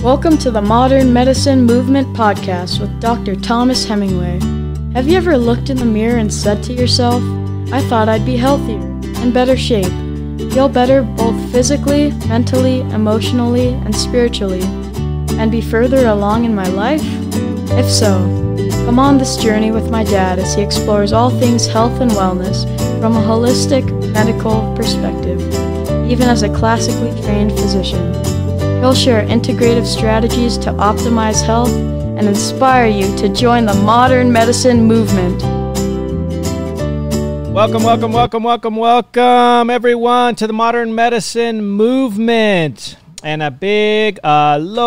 Welcome to the Modern Medicine Movement Podcast with Dr. Thomas Hemingway. Have you ever looked in the mirror and said to yourself, I thought I'd be healthier, in better shape, feel better both physically, mentally, emotionally, and spiritually, and be further along in my life? If so, come on this journey with my dad as he explores all things health and wellness from a holistic medical perspective, even as a classically trained physician. He'll share integrative strategies to optimize health and inspire you to join the modern medicine movement. Welcome, everyone, to the modern medicine movement. And a big aloha!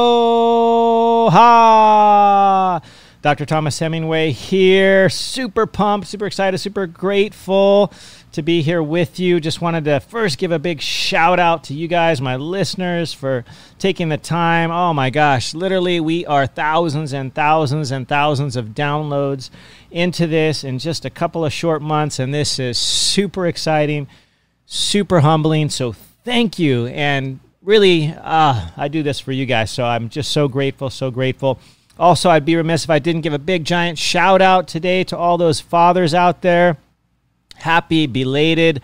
Dr. Thomas Hemingway here. Super pumped, super excited, super grateful to be here with you. Just wanted to first give a big shout out to you guys, my listeners, for taking the time. Oh my gosh, literally we are thousands and thousands and thousands of downloads into this in just a couple of short months, and this is super exciting, super humbling. So thank you, and really, I do this for you guys, so I'm just so grateful, so grateful. Also, I'd be remiss if I didn't give a big, giant shout out today to all those fathers out there. Happy belated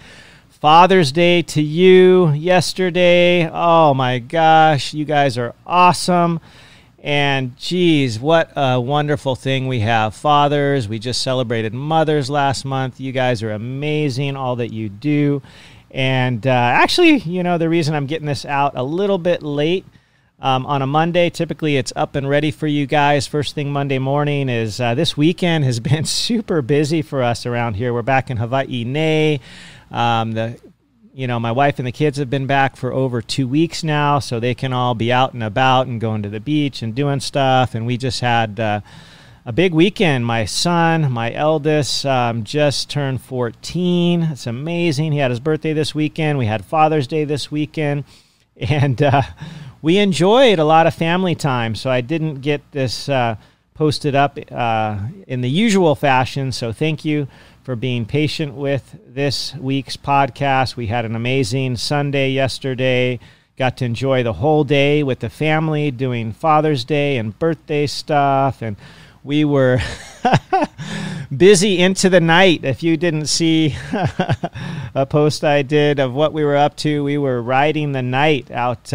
Father's Day to you yesterday. Oh my gosh, you guys are awesome. And geez, what a wonderful thing we have. Fathers, we just celebrated mothers last month. You guys are amazing, all that you do. And actually, you know, the reason I'm getting this out a little bit late on a Monday, typically it's up and ready for you guys. First thing Monday morning is this weekend has been super busy for us around here. We're back in Hawaii. My wife and the kids have been back for over 2 weeks now, so they can all be out and about and going to the beach and doing stuff. And we just had a big weekend. My son, my eldest, just turned 14. It's amazing. He had his birthday this weekend. We had Father's Day this weekend. And we enjoyed a lot of family time, so I didn't get this posted up in the usual fashion. So thank you for being patient with this week's podcast. We had an amazing Sunday yesterday. Got to enjoy the whole day with the family doing Father's Day and birthday stuff, and we were busy into the night. If you didn't see a post I did of what we were up to, we were riding the night out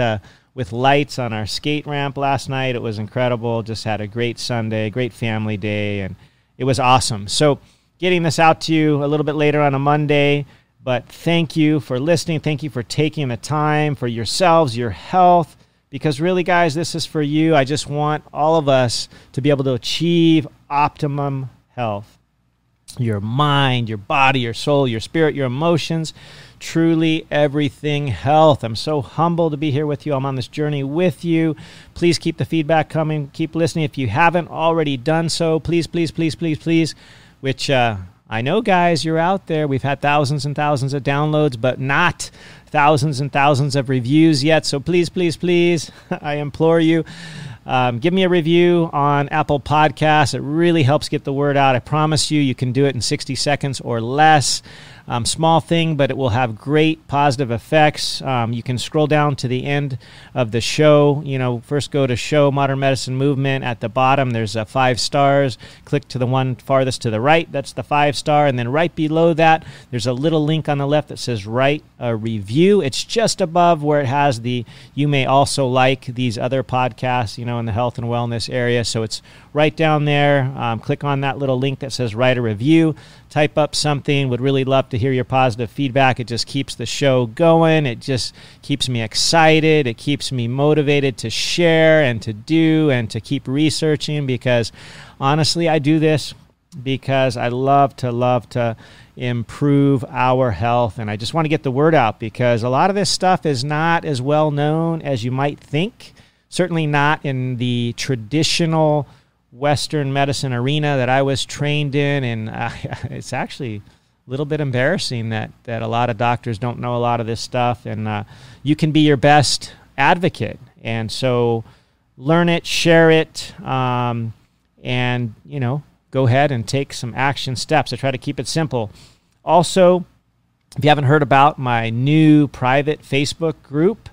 with lights on our skate ramp last night. It was incredible. Just had a great Sunday, great family day, and it was awesome. So getting this out to you a little bit later on a Monday, but thank you for listening. Thank you for taking the time for yourselves, your health, because really, guys, this is for you. I just want all of us to be able to achieve optimum health. Your mind, your body, your soul, your spirit, your emotions, truly everything health. I'm so humbled to be here with you. I'm on this journey with you. Please keep the feedback coming. Keep listening. If you haven't already done so, please, which I know, guys, you're out there. We've had thousands and thousands of downloads, but not thousands and thousands of reviews yet. So please, I implore you, give me a review on Apple Podcasts. It really helps get the word out. I promise you, you can do it in 60 seconds or less. Small thing, but it will have great positive effects. You can scroll down to the end of the show. First go to Show Modern Medicine Movement. At the bottom, there's 5 stars. Click to the one farthest to the right. That's the 5-star. And then right below that, there's a little link on the left that says Write a Review. It's just above where it has the You May Also Like These Other Podcasts, in the health and wellness area. So it's right down there. Click on that little link that says Write a Review. Type up something. Would really love to hear your positive feedback. It just keeps the show going. It just keeps me excited. It keeps me motivated to share and to do and to keep researching, because honestly, I do this because I love to improve our health, and I just want to get the word out, because a lot of this stuff is not as well known as you might think. Certainly not in the traditional Western medicine arena that I was trained in, and it's actually a little bit embarrassing that a lot of doctors don't know a lot of this stuff, and you can be your best advocate. And so learn it, share it, and go ahead and take some action steps. I try to keep it simple. Also, if you haven't heard about my new private Facebook group,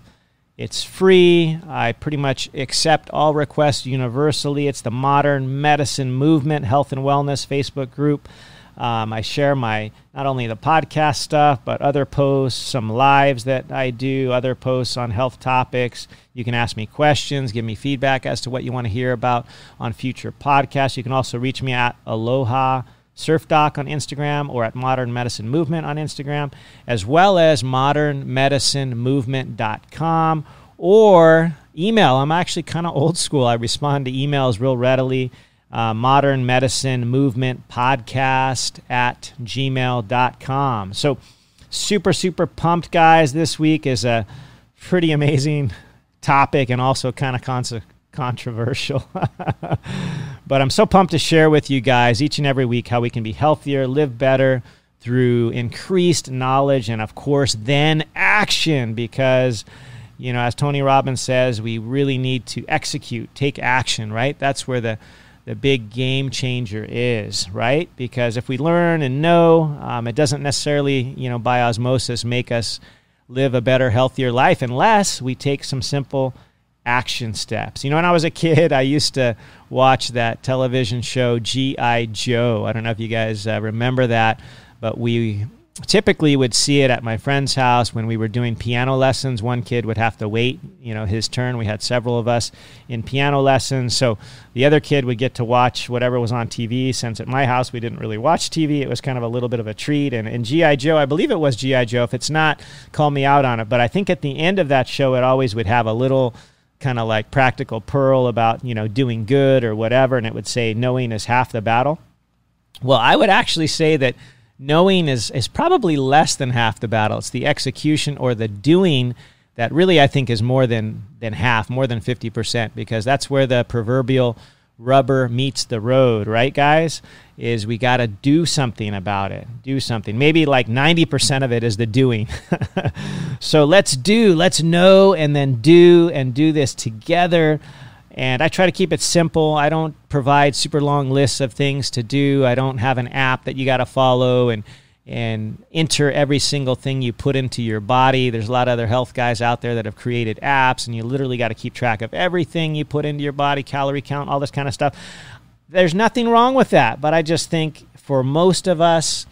It's free. I pretty much accept all requests universally. It's the Modern Medicine Movement Health and Wellness Facebook group. I share not only the podcast stuff, but other posts, some lives that I do, other posts on health topics. You can ask me questions, give me feedback as to what you want to hear about on future podcasts. You can also reach me at Aloha Surf Doc on Instagram or at Modern Medicine Movement on Instagram, as well as modernmedicinemovement.com or email. I'm actually kind of old school. I respond to emails real readily. Modern Medicine Movement Podcast at gmail.com. So super, super pumped, guys. This week is a pretty amazing topic and also kind of controversial. But I'm so pumped to share with you guys each and every week how we can be healthier, live better through increased knowledge and, of course, then action, because as Tony Robbins says, we really need to execute, take action, right? That's where the big game changer is, right? Because if we learn and know, it doesn't necessarily, by osmosis make us live a better, healthier life unless we take some simple action steps. When I was a kid, I used to watch that television show G.I. Joe. I don't know if you guys remember that, but we typically would see it at my friend's house when we were doing piano lessons. One kid would have to wait, his turn. We had several of us in piano lessons. So the other kid would get to watch whatever was on TV. Since at my house we didn't really watch TV, it was kind of a little bit of a treat. And in G.I. Joe, I believe it was G.I. Joe. If it's not, call me out on it. But I think at the end of that show, it always would have a little kind of like practical pearl about, doing good or whatever. And it would say, knowing is half the battle. Well, I would actually say that knowing is probably less than half the battle. It's the execution or the doing that really I think is more than half, more than 50%, because that's where the proverbial rubber meets the road, right, guys? Is we got to do something about it. Do something. Maybe like 90% of it is the doing. So let's know, and then do this together. And I try to keep it simple. I don't provide super long lists of things to do. I don't have an app that you got to follow and enter every single thing you put into your body. There's a lot of other health guys out there that have created apps, and you literally got to keep track of everything you put into your body, calorie count, all this kind of stuff. There's nothing wrong with that, but I just think for most of us,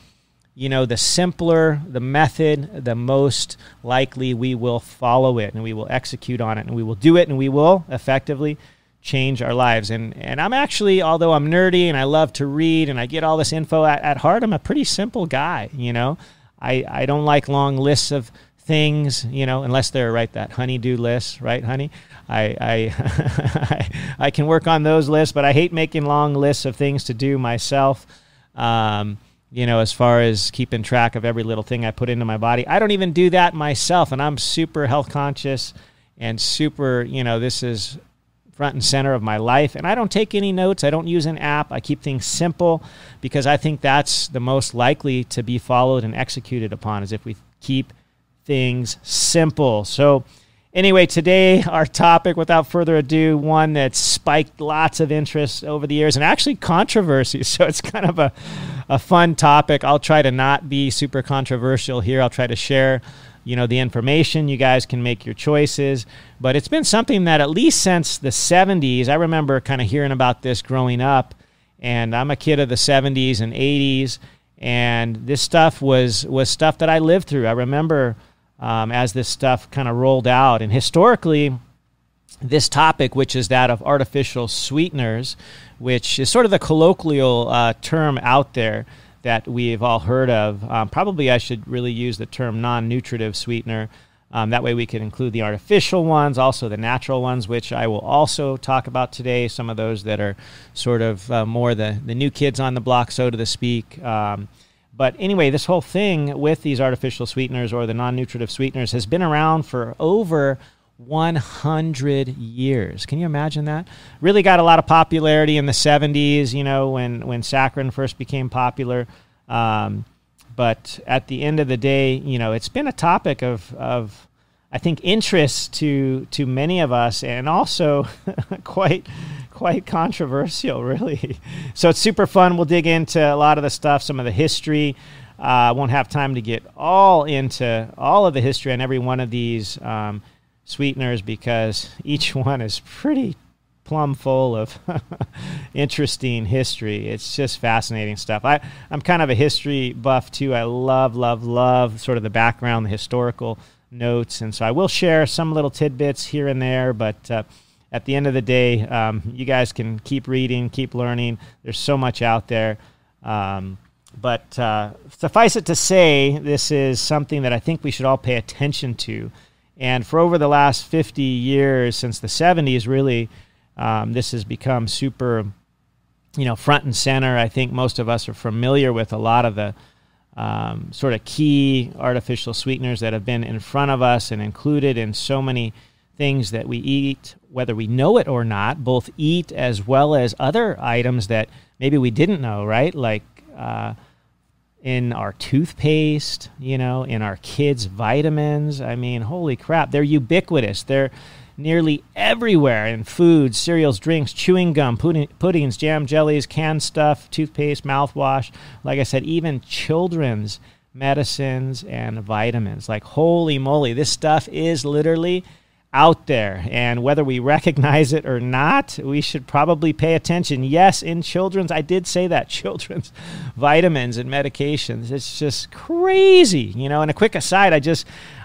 the simpler the method, the most likely we will follow it, and we will execute on it, and we will do it, and we will effectively change our lives. And I'm actually, although I'm nerdy and I love to read and I get all this info at heart, I'm a pretty simple guy, I don't like long lists of things, unless they're that honey-do list, right, honey? I can work on those lists, but I hate making long lists of things to do myself. As far as keeping track of every little thing I put into my body. I don't even do that myself, and I'm super health conscious and super, this is front and center of my life. And I don't take any notes. I don't use an app. I keep things simple because I think that's the most likely to be followed and executed upon, is if we keep things simple. So anyway, today our topic, without further ado, one that's spiked lots of interest over the years and actually controversy. So it's kind of a fun topic. I'll try to not be super controversial here. I'll try to share, the information. You guys can make your choices. But it's been something that at least since the 70s, I remember kind of hearing about this growing up. And I'm a kid of the 70s and 80s. And this stuff was stuff that I lived through. I remember as this stuff kind of rolled out. And historically, this topic, which is that of artificial sweeteners, which is sort of the colloquial term out there that we've all heard of. Probably I should really use the term non-nutritive sweetener. That way we can include the artificial ones, also the natural ones, which I will also talk about today, some of those that are sort of more the new kids on the block, so to speak. But anyway, this whole thing with these artificial sweeteners or the non-nutritive sweeteners has been around for over 100 years. Can you imagine that? Really got a lot of popularity in the 70s, when saccharin first became popular. But at the end of the day, it's been a topic of I think, interest to many of us, and also quite controversial, really. So it's super fun. We'll dig into a lot of the stuff, some of the history. I won't have time to get all into all of the history on every one of these sweeteners because each one is pretty plumb full of interesting history. It's just fascinating stuff. I'm kind of a history buff too. I love sort of the background, the historical notes, and so I will share some little tidbits here and there, but at the end of the day, you guys can keep reading, keep learning. There's so much out there. But suffice it to say, this is something that I think we should all pay attention to. And for over the last 50 years, since the 70s, really, this has become super, front and center. I think most of us are familiar with a lot of the sort of key artificial sweeteners that have been in front of us and included in so many things that we eat, whether we know it or not, both eat as well as other items that maybe we didn't know, right? Like in our toothpaste, in our kids' vitamins. I mean, holy crap, they're ubiquitous. They're nearly everywhere in foods, cereals, drinks, chewing gum, puddings, jam, jellies, canned stuff, toothpaste, mouthwash. Like I said, even children's medicines and vitamins. Like, holy moly, this stuff is literally out there, and whether we recognize it or not, we should probably pay attention. Yes, in children's, I did say that, children's vitamins and medications. It's just crazy, And a quick aside,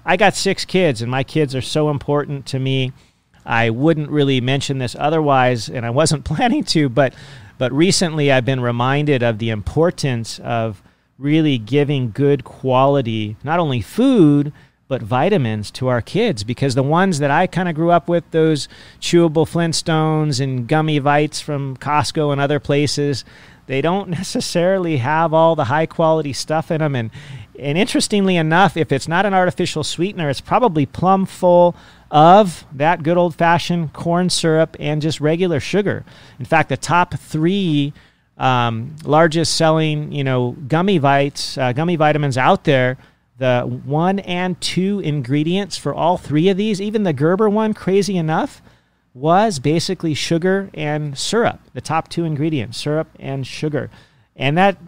I got 6 kids, and my kids are so important to me. I wouldn't really mention this otherwise, and I wasn't planning to, but recently I've been reminded of the importance of really giving good quality, not only food, but vitamins to our kids, because the ones that I kind of grew up with, those chewable Flintstones and gummy Vites from Costco and other places, they don't necessarily have all the high quality stuff in them. And interestingly enough, if it's not an artificial sweetener, it's probably plumb full of that good old fashioned corn syrup and just regular sugar. In fact, the top 3 largest selling, gummy vitamins out there, the 1 and 2 ingredients for all 3 of these, even the Gerber one, crazy enough, was basically sugar and syrup. The top 2 ingredients, syrup and sugar. And that,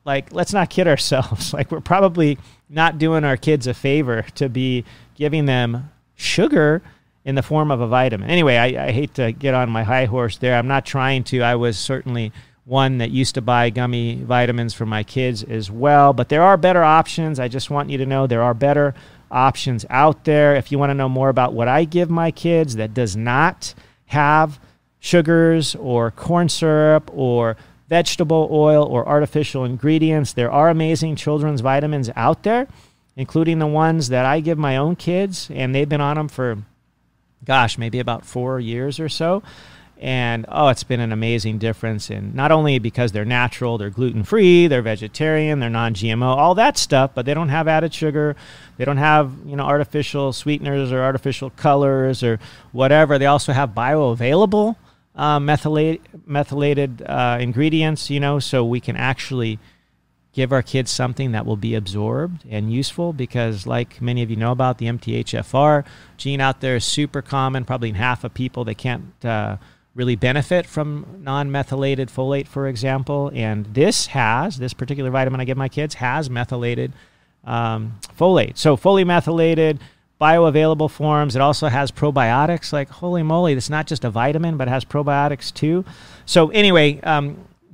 let's not kid ourselves. We're probably not doing our kids a favor to be giving them sugar in the form of a vitamin. Anyway, I hate to get on my high horse there. I'm not trying to. I was certainly one that used to buy gummy vitamins for my kids as well. But there are better options. I just want you to know there are better options out there. If you want to know more about what I give my kids that does not have sugars or corn syrup or vegetable oil or artificial ingredients, there are amazing children's vitamins out there, including the ones that I give my own kids, and they've been on them for, maybe about 4 years or so. And, it's been an amazing difference. And not only because they're natural, they're gluten-free, they're vegetarian, they're non-GMO, all that stuff, but they don't have added sugar. They don't have, artificial sweeteners or artificial colors or whatever. They also have bioavailable methylated ingredients, so we can actually give our kids something that will be absorbed and useful, because like many of you know about, the MTHFR gene out there is super common. Probably in half of people, they can't really benefit from non-methylated folate, for example. And this particular vitamin I give my kids has methylated folate. So fully methylated, bioavailable forms. It also has probiotics. Like, holy moly, it's not just a vitamin, but it has probiotics too. So anyway,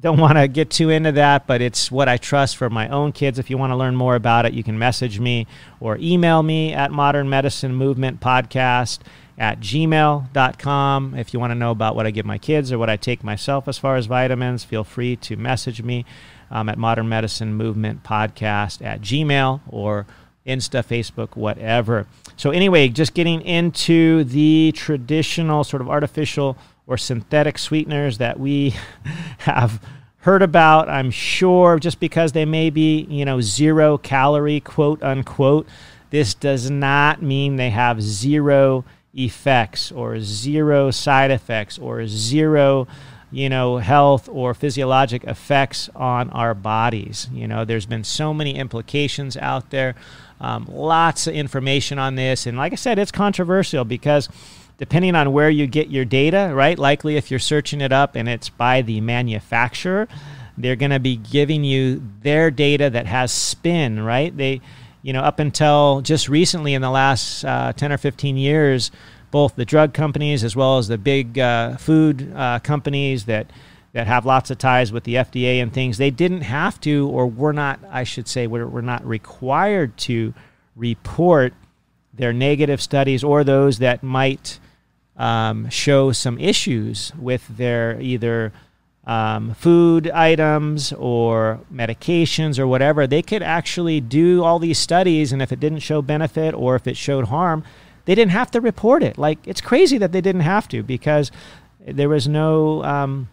don't want to get too into that, but it's what I trust for my own kids. If you want to learn more about it, you can message me or email me at modernmedicinemovementpodcast@gmail.com. If you want to know about what I give my kids or what I take myself as far as vitamins, feel free to message me at modernmedicinemovementpodcast@gmail or Insta, Facebook, whatever. So anyway, just getting into the traditional sort of artificial or synthetic sweeteners that we have heard about, I'm sure, just because they may be, 0 calorie, quote unquote. This does not mean they have 0 effects or 0 side effects or 0, health or physiologic effects on our bodies. There's been so many implications out there, lots of information on this. And like I said, it's controversial because depending on where you get your data, right? Likely if you're searching it up and it's by the manufacturer, they're going to be giving you their data that has spin, right? up until just recently in the last 10 or 15 years, both the drug companies as well as the big food companies that have lots of ties with the FDA and things, they didn't have to, or were not, I should say, were not required to report their negative studies or those that might show some issues with their either food items or medications or whatever. They could actually do all these studies, and if it didn't show benefit or if it showed harm, they didn't have to report it. Like, it's crazy that they didn't have to, because there was no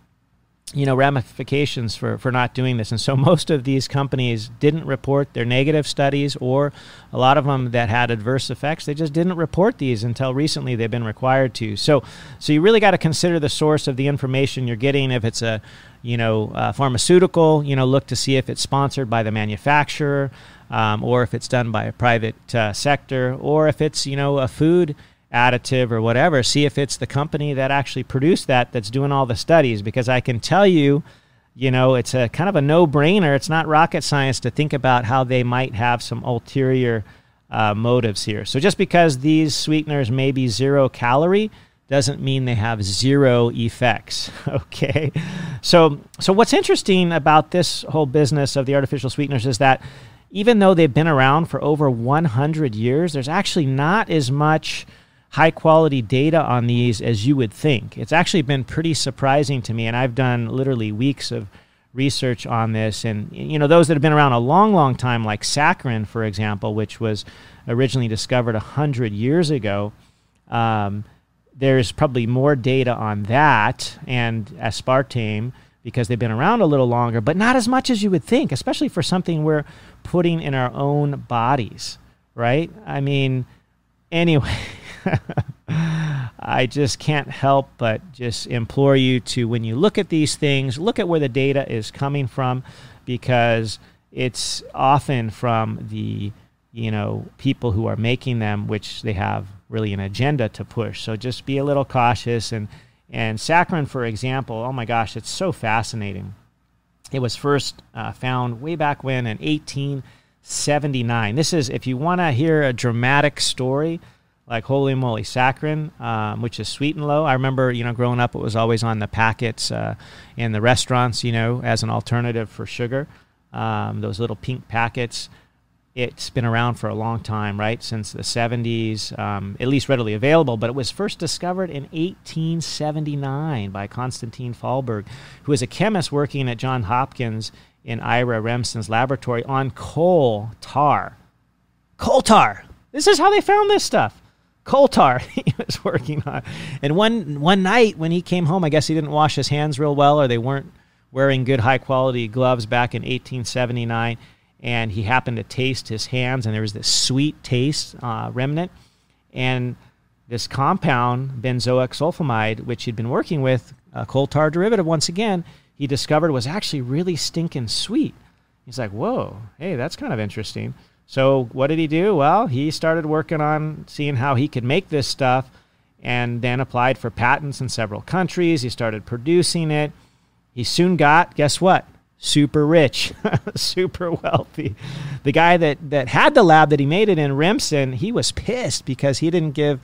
ramifications for not doing this. And so most of these companies didn't report their negative studies, or a lot of them that had adverse effects, they just didn't report these until recently. They've been required to. So you really got to consider the source of the information you're getting. If it's a pharmaceutical, look to see if it's sponsored by the manufacturer, or if it's done by a private sector, or if it's a food additive or whatever. See if it's the company that actually produced that's doing all the studies, because I can tell you, it's a kind of a no-brainer. It's not rocket science to think about how they might have some ulterior motives here. So just because these sweeteners may be 0 calorie doesn't mean they have 0 effects. Okay, so what's interesting about this whole business of the artificial sweeteners is that even though they've been around for over 100 years, there's actually not as much high-quality data on these as you would think. It's actually been pretty surprising to me, and I've done literally weeks of research on this. And, those that have been around a long, long time, like saccharin, for example, which was originally discovered 100 years ago, there's probably more data on that, and aspartame, because they've been around a little longer, but not as much as you would think, especially for something we're putting in our own bodies, right? I mean, anyway, I just can't help but just implore you to, when you look at these things, look at where the data is coming from, because it's often from the, people who are making them, which they have really an agenda to push. So just be a little cautious. And saccharin, for example, oh my gosh, it's so fascinating. It was first found way back when in 1879. This is, if you want to hear a dramatic story, like holy moly, saccharin, which is sweet and low. I remember, growing up, it was always on the packets in the restaurants, as an alternative for sugar. Those little pink packets. It's been around for a long time, right? Since the 70s, at least readily available. But it was first discovered in 1879 by Konstantin Fallberg, who was a chemist working at Johns Hopkins in Ira Remsen's laboratory on coal tar. Coal tar! This is how they found this stuff. Coal tar he was working on. And one night when he came home, I guess he didn't wash his hands real well, or they weren't wearing good high-quality gloves back in 1879, and he happened to taste his hands, and there was this sweet taste remnant. And this compound, benzoic sulfamide, which he'd been working with, a coal tar derivative once again, he discovered was actually really stinking sweet. He's like, whoa, hey, that's kind of interesting. So what did he do? Well, he started working on seeing how he could make this stuff, and then applied for patents in several countries. He started producing it. He soon got, guess what? Super rich, super wealthy. The guy that had the lab that he made it in, Remsen, he was pissed because he didn't give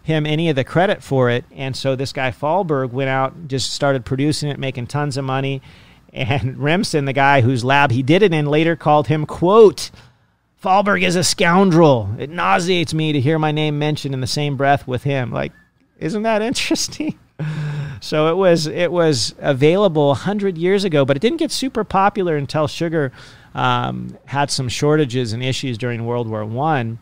him any of the credit for it. And so this guy Fallberg went out and just started producing it, making tons of money. And Remsen, the guy whose lab he did it in, later called him, quote, Fallberg is a scoundrel. It nauseates me to hear my name mentioned in the same breath with him. Like, isn't that interesting? So it was available 100 years ago, but it didn't get super popular until sugar had some shortages and issues during World War I,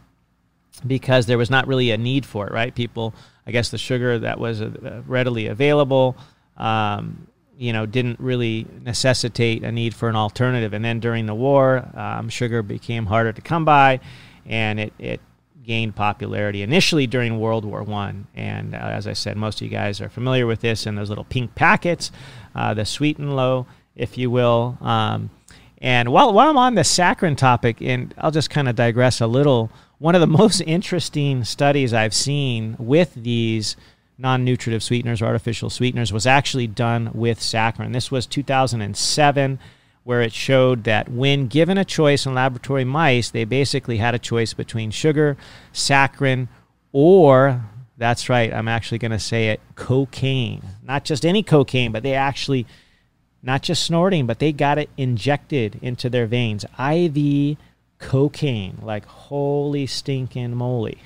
because there was not really a need for it, right? People, I guess the sugar that was readily available, didn't really necessitate a need for an alternative. And then during the war, sugar became harder to come by, and it gained popularity initially during World War I. And as I said, most of you guys are familiar with this, and those little pink packets, the sweet and low, if you will. And while I'm on the saccharin topic, and I'll just kind of digress a little, one of the most interesting studies I've seen with these non-nutritive sweeteners or artificial sweeteners was actually done with saccharin. This was 2007, where it showed that when given a choice in laboratory mice, they basically had a choice between sugar, saccharin, or, that's right, I'm actually going to say it, cocaine. Not just any cocaine, but they actually, not just snorting, but they got it injected into their veins. IV cocaine, like holy stinking moly.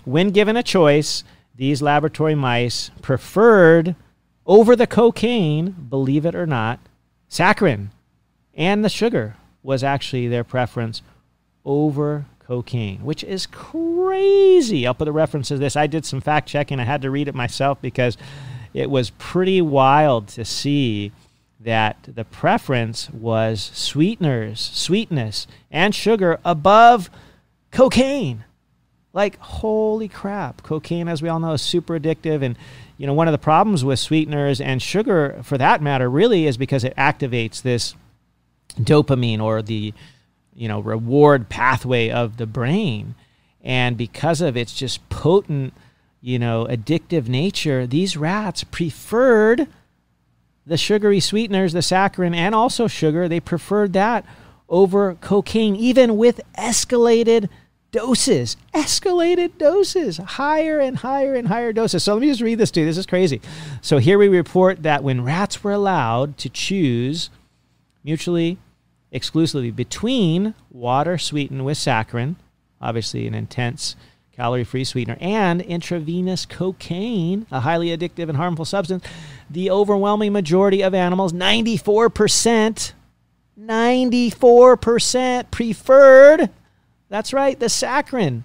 When given a choice, these laboratory mice preferred over the cocaine, believe it or not, saccharin, and the sugar was actually their preference over cocaine, which is crazy. I'll put a reference to this. I did some fact checking. I had to read it myself because it was pretty wild to see that the preference was sweeteners, sweetness, and sugar above cocaine. Like, holy crap. Cocaine, as we all know, is super addictive. And, you know, one of the problems with sweeteners and sugar, for that matter, really is because it activates this dopamine, or the, you know, reward pathway of the brain. And because of its just potent, you know, addictive nature, these rats preferred the sugary sweeteners, the saccharin, and also sugar. They preferred that over cocaine, even with escalated doses, higher and higher and higher doses. So let me just read this to you. This is crazy. So here we report that when rats were allowed to choose mutually, exclusively between water sweetened with saccharin, obviously an intense calorie-free sweetener, and intravenous cocaine, a highly addictive and harmful substance, the overwhelming majority of animals, 94% preferred, that's right, the saccharin.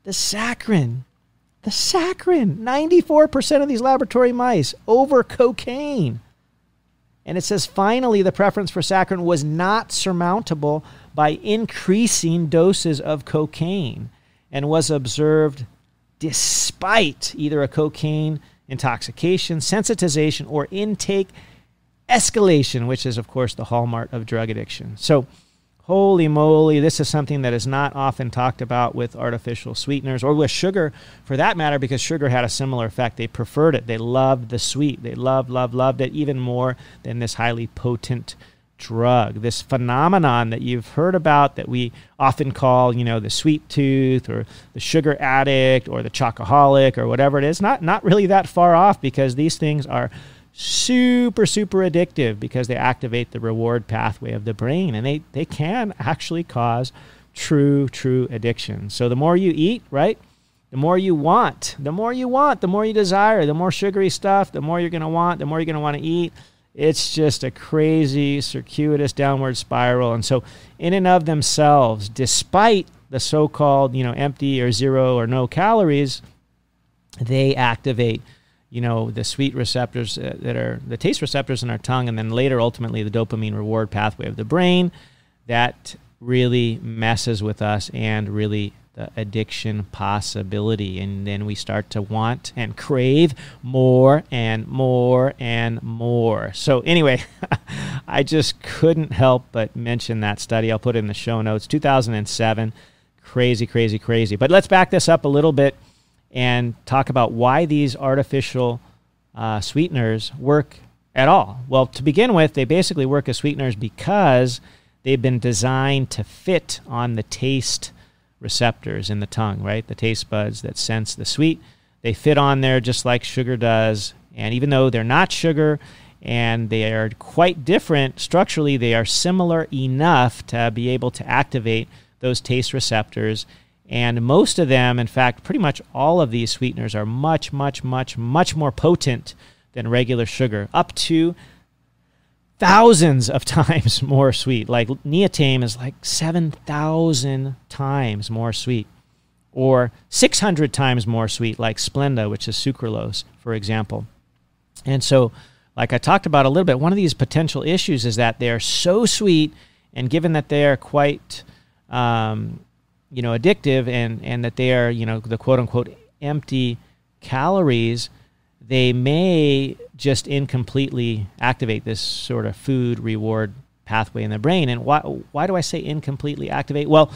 94% of these laboratory mice over cocaine. And it says, finally, the preference for saccharin was not surmountable by increasing doses of cocaine, and was observed despite either a cocaine intoxication, sensitization, or intake escalation, which is, of course, the hallmark of drug addiction. So, holy moly, this is something that is not often talked about with artificial sweeteners, or with sugar, for that matter, because sugar had a similar effect. They preferred it. They loved the sweet. They loved it even more than this highly potent drug. This phenomenon that you've heard about, that we often call, you know, the sweet tooth, or the sugar addict, or the chocoholic, or whatever it is, not really that far off, because these things are super addictive, because they activate the reward pathway of the brain, and they can actually cause true addiction. So the more you eat, right, the more you want, the more you desire, the more sugary stuff, the more you're going to want, the more you're going to want to eat. It's just a crazy, circuitous downward spiral. And so in and of themselves, despite the so-called, you know, empty or zero or no calories, they activate, you know, the sweet receptors that are the taste receptors in our tongue, and then later, ultimately, the dopamine reward pathway of the brain. That really messes with us, and really the addiction possibility. And then we start to want and crave more and more and more. So anyway, I just couldn't help but mention that study. I'll put it in the show notes. 2007. Crazy. But let's back this up a little bit and talk about why these artificial sweeteners work at all. Well, to begin with, they basically work as sweeteners because they've been designed to fit on the taste receptors in the tongue, right? The taste buds that sense the sweet. They fit on there just like sugar does. And even though they're not sugar and they are quite different structurally, they are similar enough to be able to activate those taste receptors. And most of them, in fact, pretty much all of these sweeteners are much more potent than regular sugar, up to thousands of times more sweet. Like neotame is like 7,000 times more sweet, or 600 times more sweet, like Splenda, which is sucralose, for example. And so, like I talked about a little bit, one of these potential issues is that they are so sweet, and given that they are quite addictive, and that they are, the quote-unquote empty calories, they may just incompletely activate this sort of food reward pathway in the brain. And why do I say incompletely activate? Well,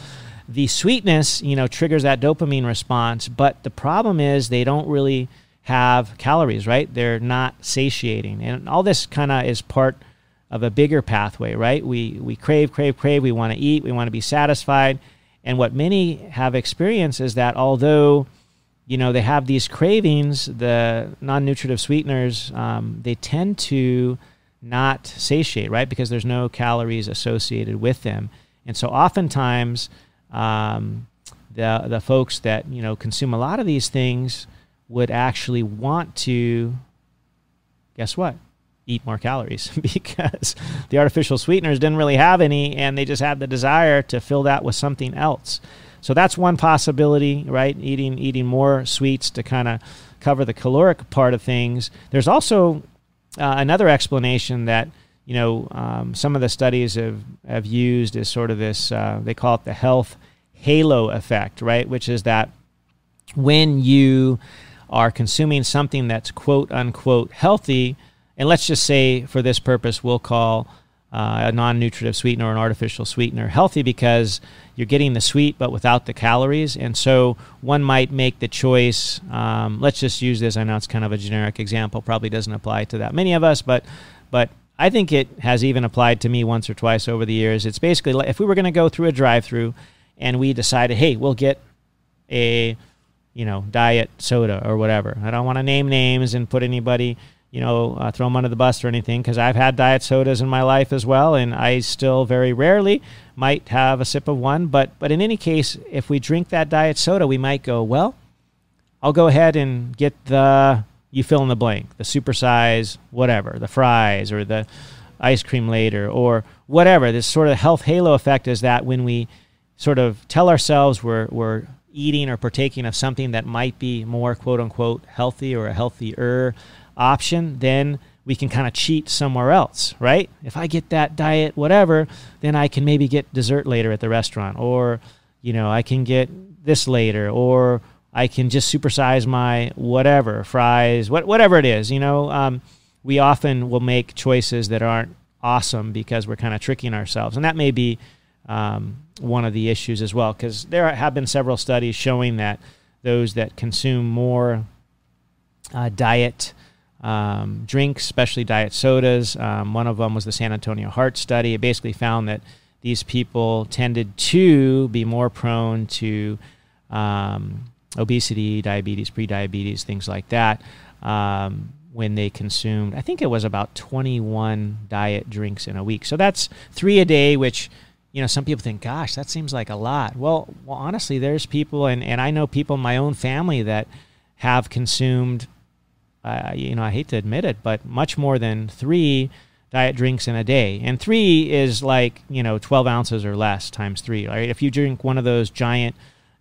the sweetness, triggers that dopamine response, but the problem is they don't really have calories, right? They're not satiating. And all this kind of is part a bigger pathway, right? We crave, we want to eat, we want to be satisfied. And what many have experienced is that although, they have these cravings, the non-nutritive sweeteners, they tend to not satiate, right? Because there's no calories associated with them. And so oftentimes, the folks that, consume a lot of these things would actually want to, guess what? Eat more calories because the artificial sweeteners didn't really have any, and they just had the desire to fill that with something else. So that's one possibility, right? Eating more sweets to kind of cover the caloric part of things. There's also another explanation that some of the studies have used is sort of this, they call it the health halo effect, right? Which is that when you are consuming something that's quote unquote healthy, and let's just say for this purpose, we'll call a non-nutritive sweetener or an artificial sweetener healthy because you're getting the sweet but without the calories. And so one might make the choice, let's just use this, I know it's kind of a generic example, probably doesn't apply to that many of us, but I think it has even applied to me once or twice over the years. It's basically like if we were going to go through a drive-through and we decided, hey, we'll get a diet soda or whatever. I don't want to name names and put anybody, throw them under the bus or anything, because I've had diet sodas in my life as well, and I still very rarely might have a sip of one. But in any case, if we drink that diet soda, we might go, well, I'll go ahead and get you fill in the blank, the supersize, whatever, the fries or the ice cream later or whatever. This sort of health halo effect is that when we sort of tell ourselves we're eating or partaking of something that might be more quote-unquote healthy or a healthier option, then we can kind of cheat somewhere else, right? If I get that diet whatever, then I can maybe get dessert later at the restaurant, or I can get this later, or I can just supersize my whatever, fries, whatever it is. We often will make choices that aren't awesome because we're kind of tricking ourselves, and that may be one of the issues as well, because there have been several studies showing that those that consume more diet drinks, especially diet sodas. One of them was the San Antonio Heart Study. It basically found that these people tended to be more prone to obesity, diabetes, prediabetes, things like that, when they consumed, I think it was about 21 diet drinks in a week. So that's 3 a day, which, some people think, gosh, that seems like a lot. Well, honestly, there's people, and I know people in my own family that have consumed, I hate to admit it, but much more than 3 diet drinks in a day. And 3 is like, 12 ounces or less times 3, right? If you drink one of those giant,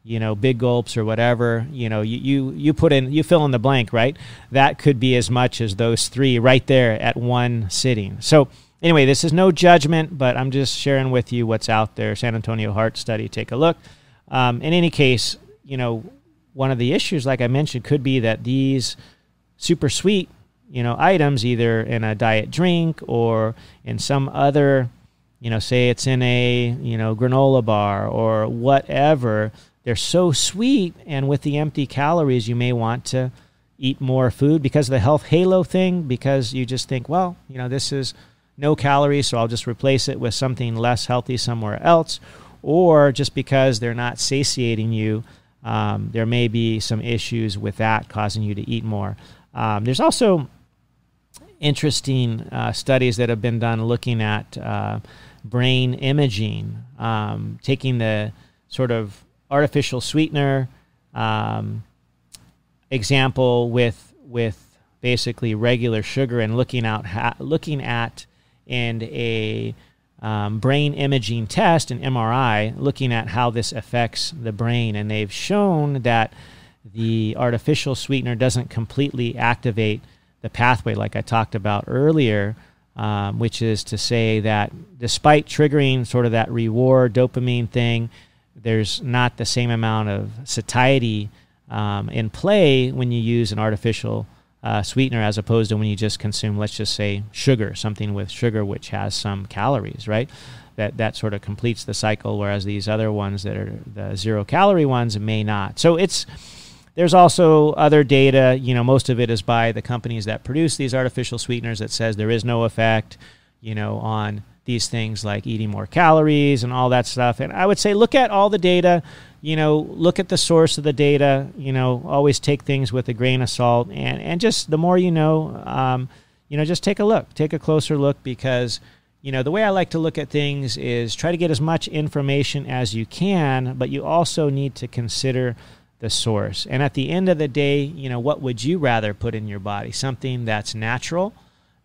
big gulps or whatever, you fill in the blank, right? That could be as much as those 3 right there at one sitting. So anyway, this is no judgment, but I'm just sharing with you what's out there. San Antonio Heart Study, take a look. In any case, one of the issues, like I mentioned, could be that these super sweet, items, either in a diet drink or in some other, say it's in a, granola bar or whatever, they're so sweet, and with the empty calories, you may want to eat more food because of the health halo thing, because you just think, well, this is no calories, so I'll just replace it with something less healthy somewhere else, or just because they're not satiating you, there may be some issues with that causing you to eat more. There's also interesting studies that have been done looking at brain imaging, taking the sort of artificial sweetener example with basically regular sugar and looking at in a brain imaging test, an MRI, looking at how this affects the brain. And they've shown that the artificial sweetener doesn't completely activate the pathway like I talked about earlier, which is to say that despite triggering sort of that reward dopamine thing, there's not the same amount of satiety in play when you use an artificial sweetener as opposed to when you just consume, let's just say, sugar, something with sugar which has some calories, right? That sort of completes the cycle, whereas these other ones that are the zero-calorie ones may not. So there's also other data, most of it is by the companies that produce these artificial sweeteners that says there is no effect. on these things like eating more calories and all that stuff. And I would say look at all the data, look at the source of the data, always take things with a grain of salt. And just the more just take a closer look, because, the way I like to look at things is try to get as much information as you can, but you also need to consider the source. And at the end of the day, what would you rather put in your body? Something that's natural,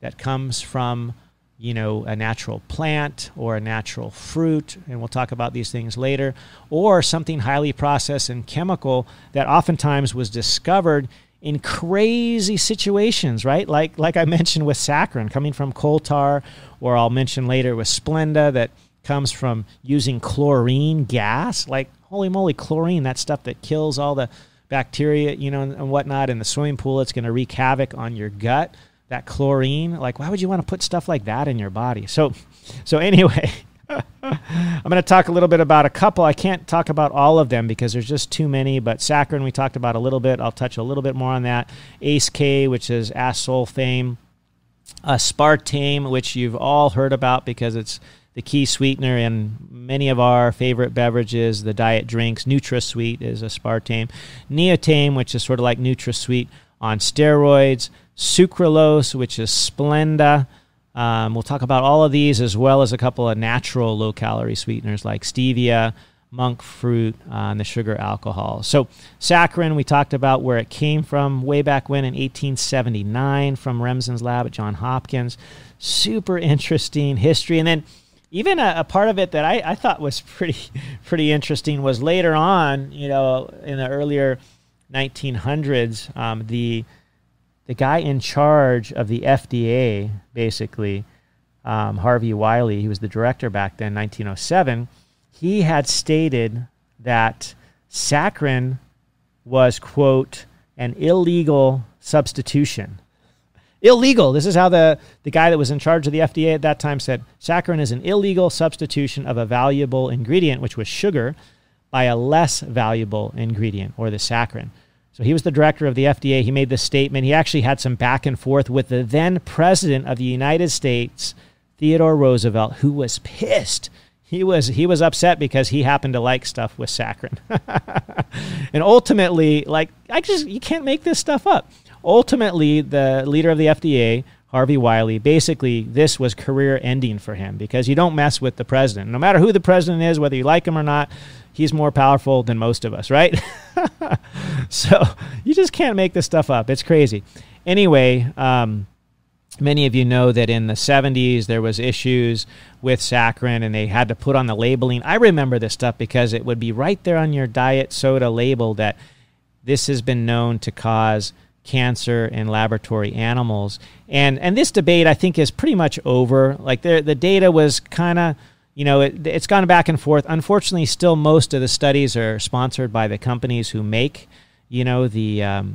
that comes from a natural plant or a natural fruit, and we'll talk about these things later, or something highly processed and chemical that oftentimes was discovered in crazy situations, right? Like I mentioned with saccharin coming from coal tar, or I'll mention later with Splenda that comes from using chlorine gas. Like, holy moly, chlorine, that stuff that kills all the bacteria, and whatnot in the swimming pool. It's going to wreak havoc on your gut. That chlorine, like, why would you want to put stuff like that in your body? So anyway, I'm going to talk a little bit about a couple. I can't talk about all of them because there's just too many, but saccharin we talked about a little bit. I'll touch a little bit more on that. ACE-K, which is acesulfame. Aspartame, which you've all heard about because it's the key sweetener in many of our favorite beverages, the diet drinks. Nutrasweet is aspartame. Neotame, which is sort of like Nutrasweet on steroids. Sucralose, which is Splenda. We'll talk about all of these, as well as a couple of natural low-calorie sweeteners like Stevia, monk fruit, and the sugar alcohol. So saccharin, we talked about where it came from way back when in 1879 from Remsen's lab at Johns Hopkins. Super interesting history. And then even a part of it that I thought was pretty interesting was later on, in the earlier 1900s, the guy in charge of the FDA, basically, Harvey Wiley, he was the director back then, 1907, he had stated that saccharin was, quote, an illegal substitution. Illegal. This is how the guy that was in charge of the FDA at that time said, saccharin is an illegal substitution of a valuable ingredient, which was sugar, by a less valuable ingredient, or the saccharin. So he was the director of the FDA. He made this statement. He actually had some back and forth with the then president of the United States, Theodore Roosevelt, who was pissed. He was upset because he happened to like stuff with saccharin. And ultimately, you can't make this stuff up. Ultimately, the leader of the FDA, Harvey Wiley, basically this was career ending for him, because you don't mess with the president. No matter who the president is, whether you like him or not, he's more powerful than most of us, right? So you just can't make this stuff up. It's crazy. Anyway, many of you know that in the 70s there was issues with saccharin, and they had to put on the labeling. I remember this stuff because it would be right there on your diet soda label that this has been known to cause cancer in laboratory animals. And this debate, I think, is pretty much over. Like the data was kind of, it's gone back and forth. Unfortunately, still most of the studies are sponsored by the companies who make, the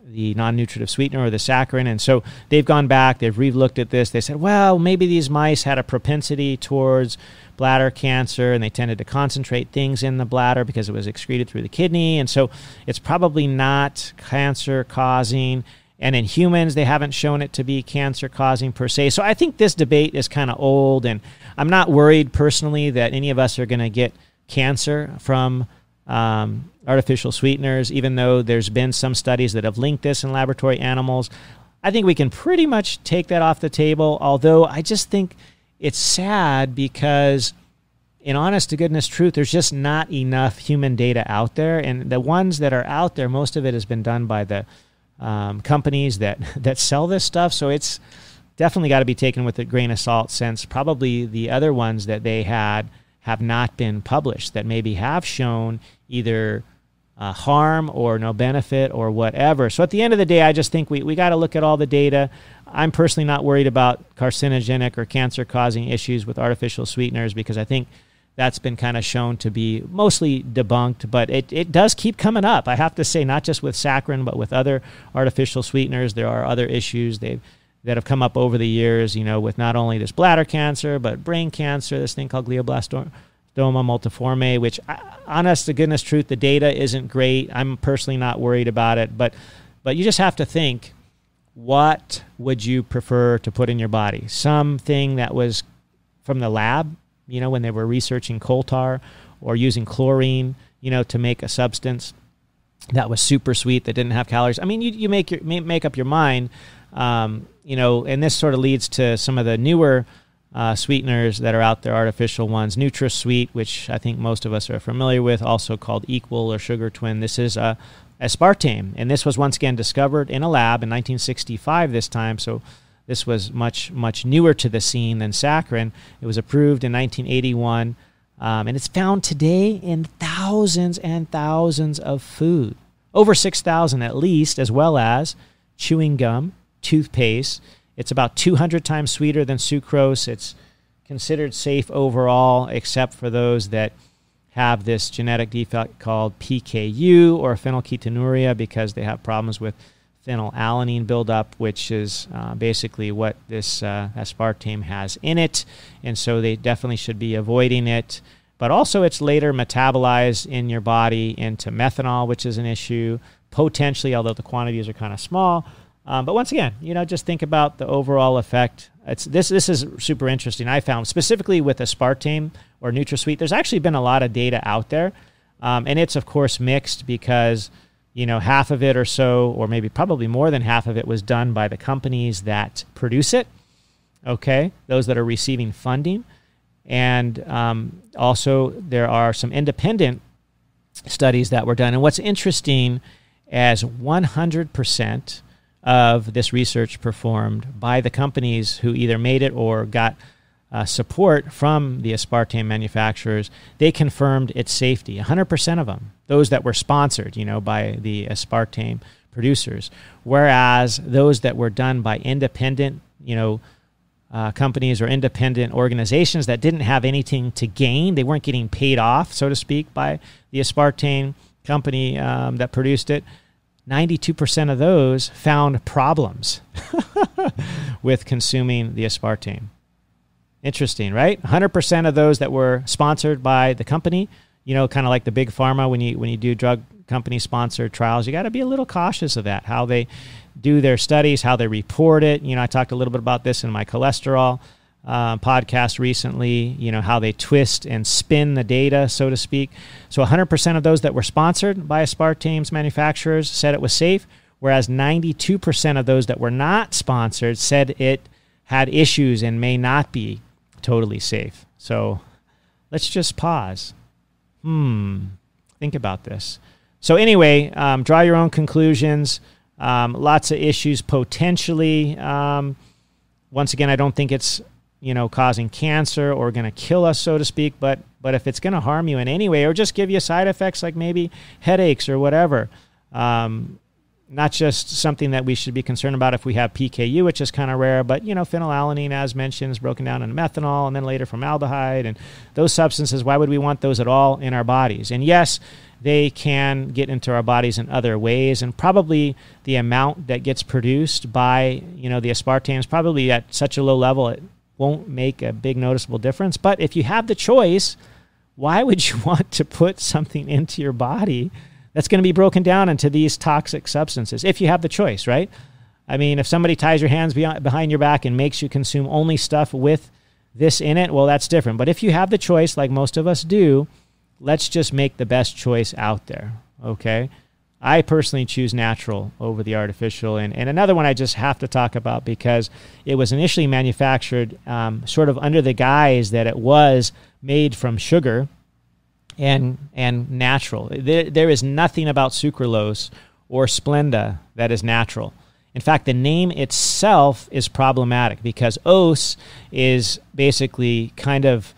non-nutritive sweetener or the saccharin. And so they've gone back, they've re-looked at this. They said, well, maybe these mice had a propensity towards bladder cancer, and they tended to concentrate things in the bladder because it was excreted through the kidney. And so it's probably not cancer-causing. And in humans, they haven't shown it to be cancer-causing per se. So I think this debate is kind of old, and I'm not worried personally that any of us are going to get cancer from artificial sweeteners, even though there's been some studies that have linked this in laboratory animals. I think we can pretty much take that off the table, although I just think it's sad because, in honest to goodness truth, there's just not enough human data out there. And the ones that are out there, most of it has been done by the companies that sell this stuff. So it's definitely got to be taken with a grain of salt, since probably the other ones that they had have not been published that maybe have shown either harm or no benefit or whatever. So at the end of the day, I just think we got to look at all the data. I'm personally not worried about carcinogenic or cancer-causing issues with artificial sweeteners, because I think that's been kind of shown to be mostly debunked, but it does keep coming up. I have to say, not just with saccharin, but with other artificial sweeteners. There are other issues that have come up over the years, with not only this bladder cancer, but brain cancer, this thing called glioblastoma multiforme, which, honest to goodness truth, the data isn't great. I'm personally not worried about it, but you just have to think, what would you prefer to put in your body? Something that was from the lab, when they were researching coal tar or using chlorine, to make a substance that was super sweet, that didn't have calories. I mean, you make up your mind, and this sort of leads to some of the newer sweeteners that are out there, artificial ones. Nutrasweet, which I think most of us are familiar with, also called Equal or Sugar Twin. This is aspartame, and this was once again discovered in a lab in 1965 this time, so this was much, much newer to the scene than saccharin. It was approved in 1981, and it's found today in thousands and thousands of food, over 6,000 at least, as well as chewing gum, toothpaste. It's about 200 times sweeter than sucrose. It's considered safe overall, except for those that have this genetic defect called PKU or phenylketonuria, because they have problems with phenylalanine buildup, which is basically what this aspartame has in it. And so they definitely should be avoiding it. But also it's later metabolized in your body into methanol, which is an issue, potentially, although the quantities are kind of small. But once again, just think about the overall effect. This is super interesting. I found specifically with aspartame or Nutrasweet, there's actually been a lot of data out there. And it's, of course, mixed because, half of it or so, or maybe probably more than half of it was done by the companies that produce it, okay, those that are receiving funding. And also there are some independent studies that were done. And what's interesting, as 100% of this research performed by the companies who either made it or got support from the aspartame manufacturers, they confirmed its safety, 100% of them, those that were sponsored, by the aspartame producers. Whereas those that were done by independent, companies or independent organizations that didn't have anything to gain, they weren't getting paid off, so to speak, by the aspartame company that produced it, 92% of those found problems with consuming the aspartame. Interesting, right? 100% of those that were sponsored by the company, kind of like the big pharma, when you do drug company sponsored trials, you got to be a little cautious of that, how they do their studies, how they report it. I talked a little bit about this in my cholesterol podcast recently, how they twist and spin the data, so to speak. So 100% of those that were sponsored by aspartame's manufacturers said it was safe, whereas 92% of those that were not sponsored said it had issues and may not be totally safe. So let's just pause. Think about this. So anyway, draw your own conclusions. Lots of issues potentially. Once again, I don't think it's causing cancer or going to kill us, so to speak, but if it's going to harm you in any way or just give you side effects like maybe headaches or whatever, not just something that we should be concerned about if we have PKU, which is kind of rare, but phenylalanine, as mentioned, is broken down into methanol and then later formaldehyde, and those substances, why would we want those at all in our bodies? And yes, they can get into our bodies in other ways, and probably the amount that gets produced by the aspartame is probably at such a low level it won't make a big noticeable difference. But if you have the choice, why would you want to put something into your body that's going to be broken down into these toxic substances? If you have the choice, right? I mean, if somebody ties your hands behind your back and makes you consume only stuff with this in it, well, that's different. But if you have the choice, like most of us do, let's just make the best choice out there, okay? I personally choose natural over the artificial. And another one I just have to talk about because it was initially manufactured sort of under the guise that it was made from sugar and natural. There is nothing about sucralose or Splenda that is natural. In fact, the name itself is problematic because os is basically kind of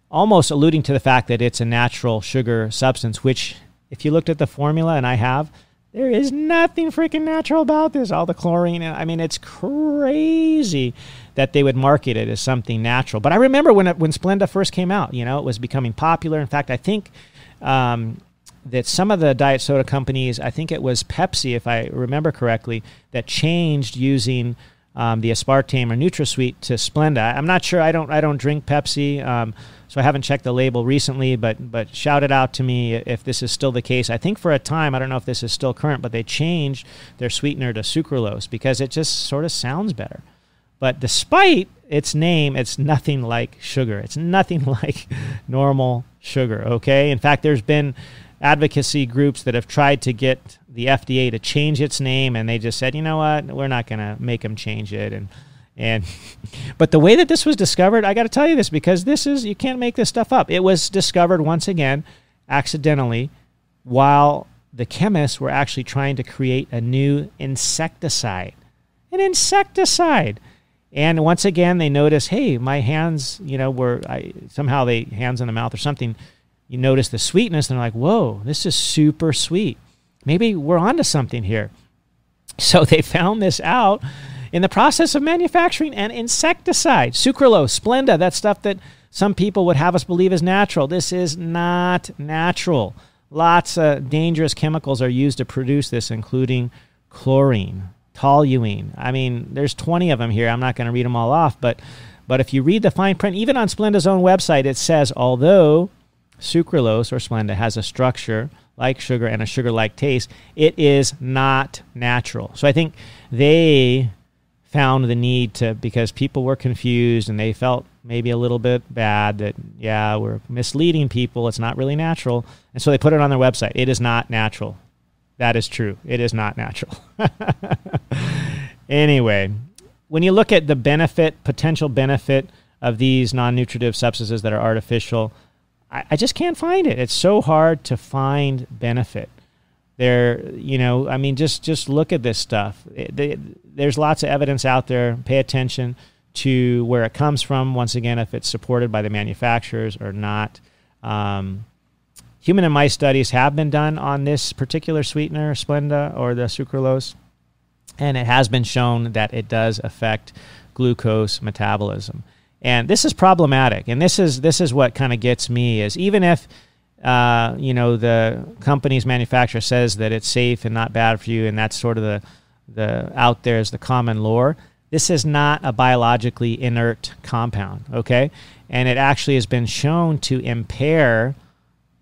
almost alluding to the fact that it's a natural sugar substance, which if you looked at the formula, and I have, there is nothing freaking natural about this. All the chlorine, I mean, it's crazy that they would market it as something natural. But I remember when Splenda first came out, it was becoming popular. In fact, I think that some of the diet soda companies, I think it was Pepsi, if I remember correctly, that changed using the aspartame or Nutrasweet to Splenda. I'm not sure. I don't drink Pepsi, so I haven't checked the label recently. But shout it out to me if this is still the case. I think for a time, I don't know if this is still current, but they changed their sweetener to sucralose because it just sort of sounds better. But despite its name, it's nothing like sugar. It's nothing like normal sugar. Okay. In fact, there's been advocacy groups that have tried to get the FDA to change its name, and they just said, you know what, we're not going to make them change it. But the way that this was discovered, I got to tell you this, because you can't make this stuff up. It was discovered once again accidentally while the chemists were actually trying to create a new insecticide. An insecticide. And once again, they noticed, hey, my hands, somehow hands in the mouth or something. You notice the sweetness, and they're like, whoa, this is super sweet. Maybe we're onto something here. So they found this out in the process of manufacturing an insecticide. Sucralose, Splenda, that stuff that some people would have us believe is natural. This is not natural. Lots of dangerous chemicals are used to produce this, including chlorine, toluene. I mean, there's 20 of them here. I'm not going to read them all off, but if you read the fine print, even on Splenda's own website, it says, although sucralose or Splenda has a structure like sugar and a sugar-like taste, it is not natural. So I think they found the need to, because people were confused and they felt maybe a little bit bad that, yeah, we're misleading people. It's not really natural. And so they put it on their website. It is not natural. That is true. It is not natural. Anyway, when you look at the potential benefit of these non-nutritive substances that are artificial, I just can't find it. It's so hard to find benefit. Just look at this stuff. There's lots of evidence out there. Pay attention to where it comes from. Once again, if it's supported by the manufacturers or not. Human and mice studies have been done on this particular sweetener, Splenda, or the sucralose, and it has been shown that it does affect glucose metabolism. And this is problematic, and this is what kind of gets me, is even if the company's manufacturer says that it's safe and not bad for you, and that's sort of the out there is the common lore, this is not a biologically inert compound, okay? And it actually has been shown to impair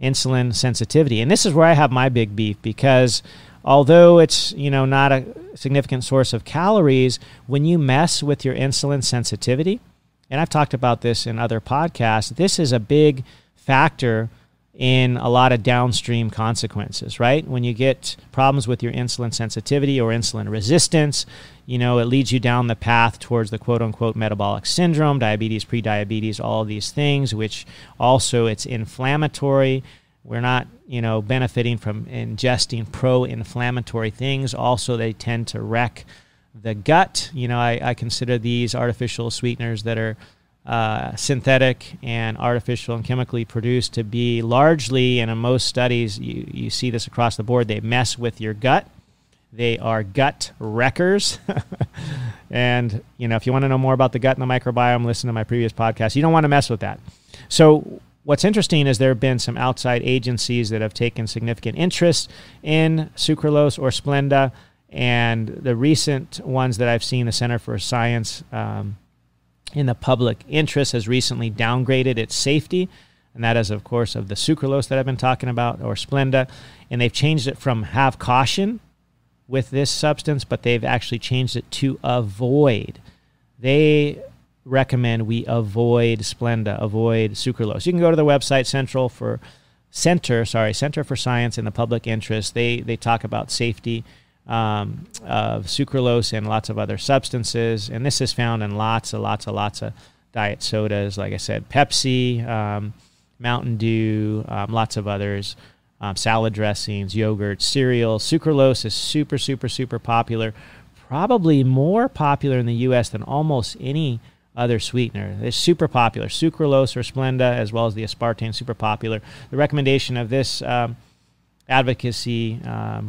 insulin sensitivity. And this is where I have my big beef, because although it's not a significant source of calories, when you mess with your insulin sensitivity, and I've talked about this in other podcasts, this is a big factor in a lot of downstream consequences, right? When you get problems with your insulin sensitivity or insulin resistance, it leads you down the path towards the quote-unquote metabolic syndrome, diabetes, prediabetes, all of these things, which also it's inflammatory. We're not, benefiting from ingesting pro-inflammatory things. Also, they tend to wreck the gut. I consider these artificial sweeteners that are synthetic and artificial and chemically produced to be largely, and in most studies, you see this across the board, they mess with your gut. They are gut wreckers. And, if you want to know more about the gut and the microbiome, listen to my previous podcast. You don't want to mess with that. So what's interesting is there have been some outside agencies that have taken significant interest in sucralose or Splenda. And the recent ones that I've seen, the Center for Science in the Public Interest has recently downgraded its safety. And that is, of course, of the sucralose that I've been talking about, or Splenda. And they've changed it from have caution with this substance, but they've actually changed it to avoid. They recommend we avoid Splenda, avoid sucralose. You can go to the website, Center for Science in the Public Interest. They talk about safety of sucralose and lots of other substances, and this is found in lots of diet sodas, like I said, Pepsi, Mountain Dew, lots of others, salad dressings, yogurt, cereals. Sucralose is super, super, super popular, probably more popular in the U.S. than almost any other sweetener. It's super popular. Sucralose or Splenda, as well as the aspartame, super popular. The recommendation of this advocacy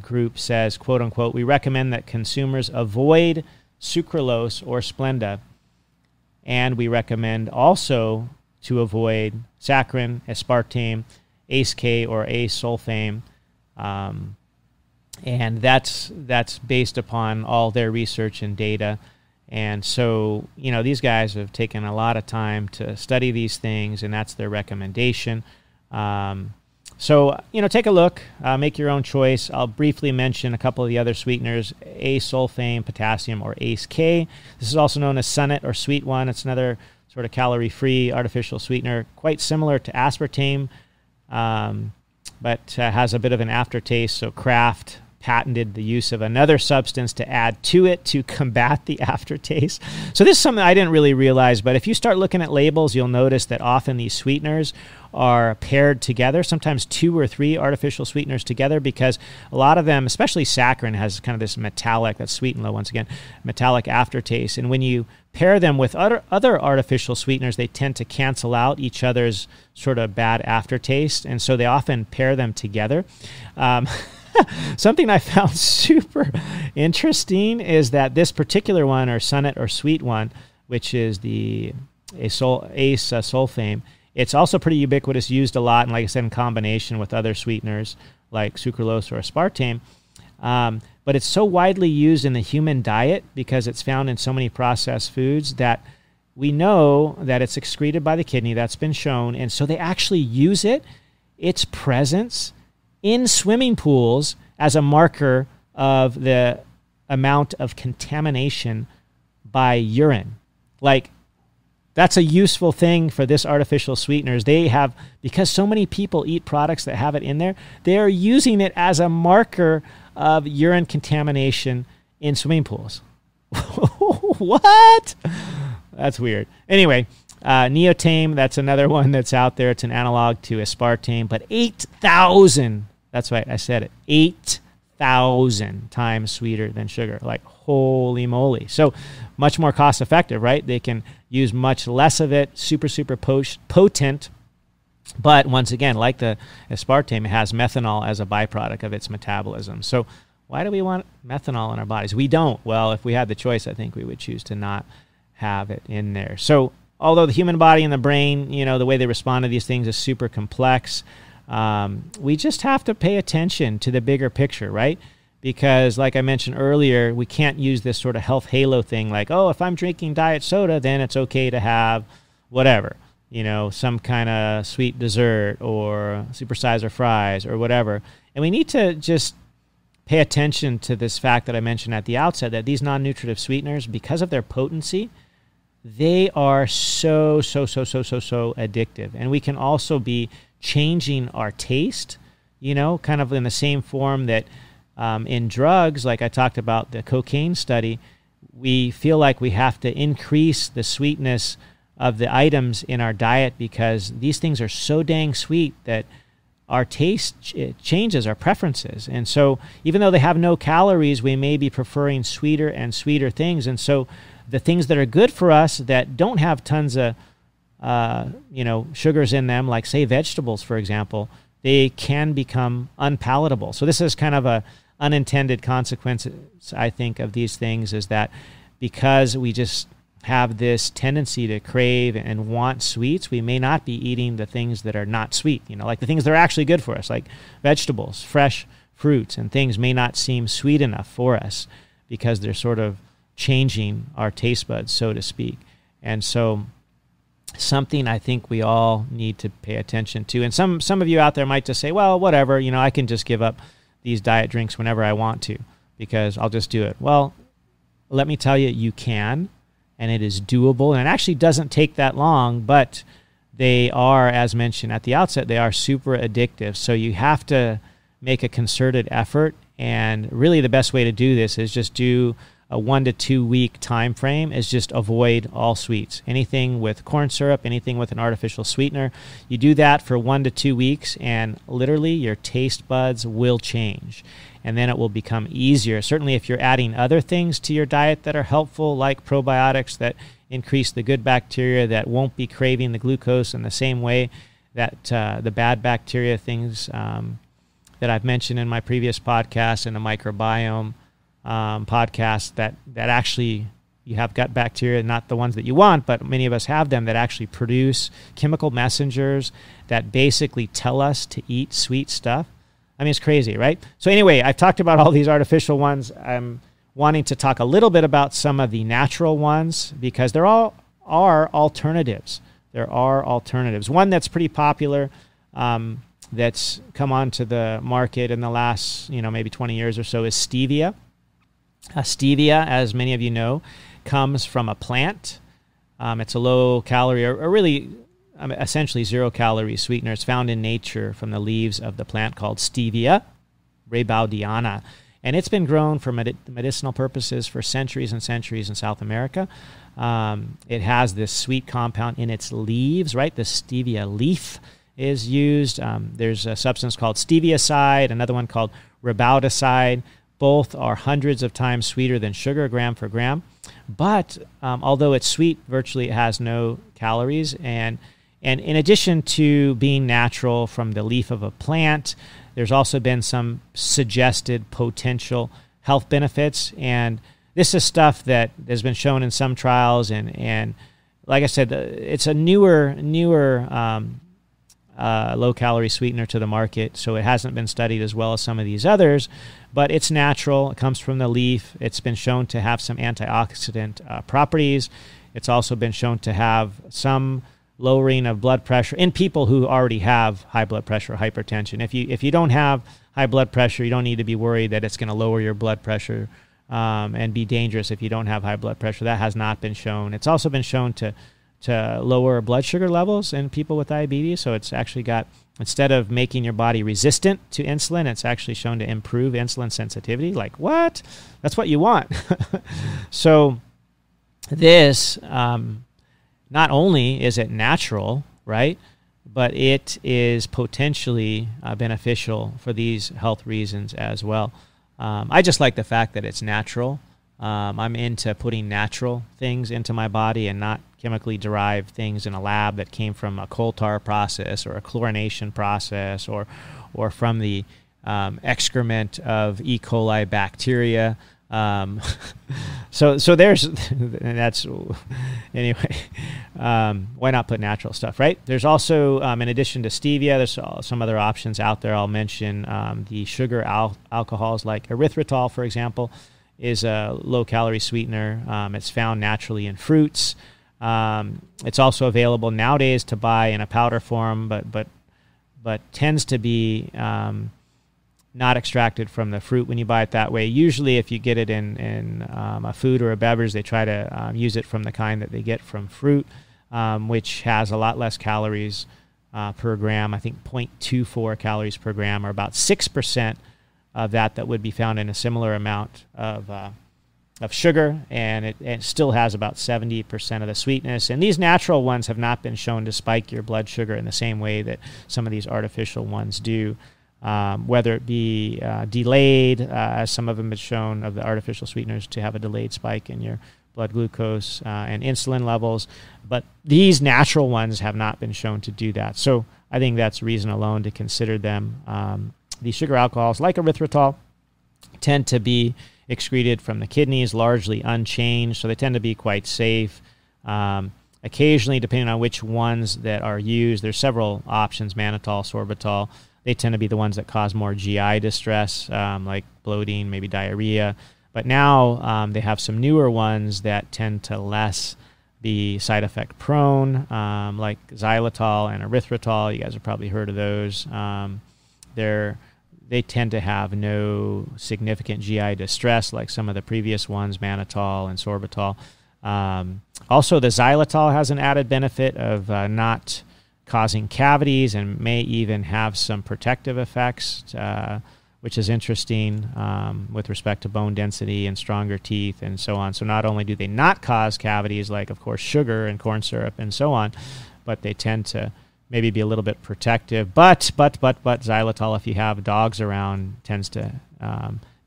group says, quote unquote, we recommend that consumers avoid sucralose or Splenda, and we recommend also to avoid saccharin, aspartame, ACE-K or asulfame, and that's based upon all their research and data. And so, these guys have taken a lot of time to study these things, and that's their recommendation. So, take a look, make your own choice. I'll briefly mention a couple of the other sweeteners, A-sulfame, potassium, or ACE-K. This is also known as Sunnet or Sweet One. It's another sort of calorie-free artificial sweetener, quite similar to aspartame, but has a bit of an aftertaste. So Kraft patented the use of another substance to add to it to combat the aftertaste. So this is something I didn't really realize, but if you start looking at labels, you'll notice that often these sweeteners are paired together, sometimes 2 or 3 artificial sweeteners together, because a lot of them, especially saccharin, has kind of this metallic, that's sweet and low once again, metallic aftertaste. And when you pair them with other artificial sweeteners, they tend to cancel out each other's sort of bad aftertaste, and so they often pair them together. Something I found super interesting is that this particular one, or Sunnet or Sweet One, which is the sulfame, it's also pretty ubiquitous, used a lot, and like I said, in combination with other sweeteners like sucralose or aspartame. But it's so widely used in the human diet because it's found in so many processed foods that we know that it's excreted by the kidney. That's been shown. And so they actually use its presence in swimming pools as a marker of the amount of contamination by urine. Like, that's a useful thing for this artificial sweeteners. They have, because so many people eat products that have it in there, they are using it as a marker of urine contamination in swimming pools. What? That's weird. Anyway, Neotame, that's another one that's out there. It's an analog to aspartame, but 8,000, that's right, I said it, 8,000 times sweeter than sugar. Like, holy moly. So much more cost effective, right? They can use much less of it, super, super potent. But once again, like the aspartame, it has methanol as a byproduct of its metabolism. So why do we want methanol in our bodies? We don't. Well, if we had the choice, I think we would choose to not have it in there. So although the human body and the brain, the way they respond to these things is super complex, we just have to pay attention to the bigger picture, right? Because like I mentioned earlier, we can't use this sort of health halo thing like, oh, if I'm drinking diet soda, then it's okay to have whatever, some kind of sweet dessert or supersizer fries or whatever. And we need to just pay attention to this fact that I mentioned at the outset, that these non-nutritive sweeteners, because of their potency, they are so addictive. And we can also be changing our taste, kind of in the same form that in drugs, like I talked about the cocaine study, we feel like we have to increase the sweetness of the items in our diet because these things are so dang sweet that our taste changes our preferences. And so even though they have no calories, we may be preferring sweeter and sweeter things. And so the things that are good for us that don't have tons of sugars in them, like say vegetables, for example, they can become unpalatable. So this is kind of a unintended consequence, I think, of these things, is that because we just have this tendency to crave and want sweets, we may not be eating the things that are not sweet, like the things that are actually good for us, like vegetables, fresh fruits, and things may not seem sweet enough for us because they're sort of changing our taste buds, so to speak. And so something I think we all need to pay attention to. And some of you out there might just say, well, whatever, I can just give up these diet drinks whenever I want to because I'll just do it. Well, let me tell you, you can, and it is doable, and it actually doesn't take that long, but they are, as mentioned at the outset, they are super addictive. So you have to make a concerted effort, and really the best way to do this is just do a 1 to 2 week time frame, is just avoid all sweets. Anything with corn syrup, anything with an artificial sweetener. You do that for 1 to 2 weeks, and literally your taste buds will change. And then it will become easier. Certainly if you're adding other things to your diet that are helpful, like probiotics that increase the good bacteria that won't be craving the glucose in the same way that the bad bacteria things that I've mentioned in my previous podcast and the microbiome podcast, that actually you have gut bacteria, not the ones that you want, but many of us have them, that actually produce chemical messengers that basically tell us to eat sweet stuff. I mean, it's crazy, right? So anyway, I've talked about all these artificial ones. wanting to talk a little bit about some of the natural ones because there all are alternatives. There are alternatives. One that's pretty popular that's come onto the market in the last, maybe 20 years or so is stevia. Stevia, as many of you know, comes from a plant. It's a low-calorie or really essentially zero-calorie sweetener. It's found in nature from the leaves of the plant called Stevia rebaudiana. And it's been grown for medicinal purposes for centuries and centuries in South America. It has this sweet compound in its leaves, right? The stevia leaf is used. There's a substance called stevioside, another one called rebaudioside. Both are hundreds of times sweeter than sugar, gram for gram. But although it's sweet, virtually it has no calories. And in addition to being natural from the leaf of a plant, there's also been some suggested potential health benefits. And this is stuff that has been shown in some trials. And like I said, it's a newer low-calorie sweetener to the market, so it hasn't been studied as well as some of these others, but it's natural. It comes from the leaf. It's been shown to have some antioxidant properties. It's also been shown to have some lowering of blood pressure in people who already have high blood pressure or hypertension. If you don't have high blood pressure, you don't need to be worried that it's going to lower your blood pressure and be dangerous if you don't have high blood pressure. That has not been shown. It's also been shown to lower blood sugar levels in people with diabetes. So it's actually got, instead of making your body resistant to insulin, it's actually shown to improve insulin sensitivity. Like, what? That's what you want. So this, not only is it natural, right, but it is potentially beneficial for these health reasons as well. I just like the fact that it's natural. I'm into putting natural things into my body and not chemically derived things in a lab that came from a coal tar process or a chlorination process or from the excrement of E. coli bacteria. So there's, that's, anyway, why not put natural stuff, right? There's also, in addition to stevia, there's some other options out there. I'll mention the sugar alcohols like erythritol, for example, is a low-calorie sweetener. It's found naturally in fruits. It's also available nowadays to buy in a powder form, but tends to be not extracted from the fruit when you buy it that way. Usually, if you get it in a food or a beverage, they try to use it from the kind that they get from fruit, which has a lot less calories per gram. I think 0.24 calories per gram, or about 6% of that would be found in a similar amount of sugar, and it still has about 70% of the sweetness. And these natural ones have not been shown to spike your blood sugar in the same way that some of these artificial ones do, whether it be delayed, as some of them have shown of the artificial sweeteners to have a delayed spike in your blood glucose and insulin levels. But these natural ones have not been shown to do that. So I think that's reason alone to consider them. These sugar alcohols, like erythritol, tend to be excreted from the kidneys, largely unchanged, so they tend to be quite safe. Occasionally, depending on which ones that are used, there's several options, mannitol, sorbitol. They tend to be the ones that cause more GI distress, like bloating, maybe diarrhea. But now they have some newer ones that tend to less be side effect prone, like xylitol and erythritol. You guys have probably heard of those. They tend to have no significant GI distress like some of the previous ones, mannitol and sorbitol. Also, the xylitol has an added benefit of not causing cavities and may even have some protective effects, which is interesting with respect to bone density and stronger teeth and so on. So not only do they not cause cavities like, of course, sugar and corn syrup and so on, but they tend to maybe be a little bit protective. But xylitol, if you have dogs around, tends to